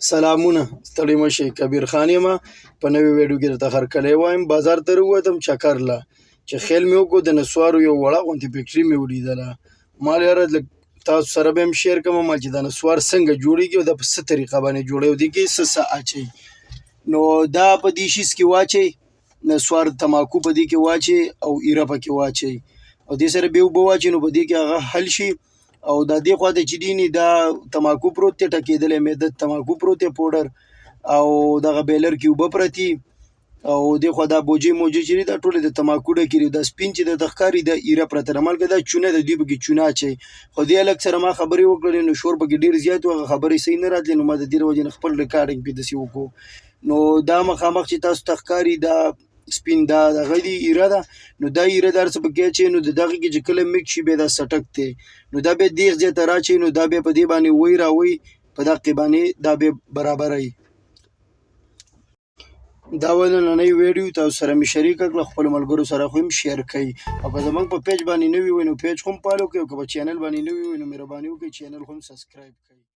سلامونه ستړي مشي کبیر خان یم په نوې ویډیو کې درته هرکلی وایم. بازار ته راووتم چکر له چې خیل مې وکړو د نسوارو یو وړه غوندې فکټري مې ولیدله. ما ویل یاره لږ تاسو سره به هم شیر کړم ما چې دا نسوار څنګه جوړېږي او دا په څه طریقه باندې جوړوي او دې کې څه اچوي. نو دا په دې شیز کې واچوئ، نسوار تماکو په دې کې واچوئ او ایره پکې واچوئ او دې سره بیا اوبه واچوئ نو په دې کې هغه حل شي. او دا دې خواته چې دي دا تماکو پروت دی ټکېدلی معده تماکو پروت دی پوډر او دغه بیلر کې اوبه پرتي او دې خوا دا بوجۍ موجۍ چې دي دا ټولې د تماکو ډکې دي. دا سپین چې د ښکاري دا ایره پرته ده، مالګه دا چونه ده دوی پکې چونه اچوي. خو دې هلک سره ما خبرې وکړلې نو شور پکې ډېر زیات و، هغه خبرې صحیح نه راتلې نو ما د دې د وجې نه خپل ریکارډینګ پې داسې وکړو. نو دا مخامخ چې تاسو ته ښکاري دا سپین دا دغه دی ایره ده، نو دا ایره د هر څه پکې اچوي نو د دغې کې چې کله میکس شي بیا دا څټک دی نو دا بیا دیغ ځای ته راچوي نو دا بیا په دې باندې وی راوی په دقې باندې دا بیا برابروي. دا و نننۍ ویډیو تاسو سره مې شریکه کړه، خپلو ملګرو سره خو هم شیر کړئ او که زموږ په پیج باندې نوي وئ نو پیج خو هم فالو کړئ او که په چینل باندې نوي وئ نو مهرباني وکړئ چینل خو هم سبسکرایب کړئ.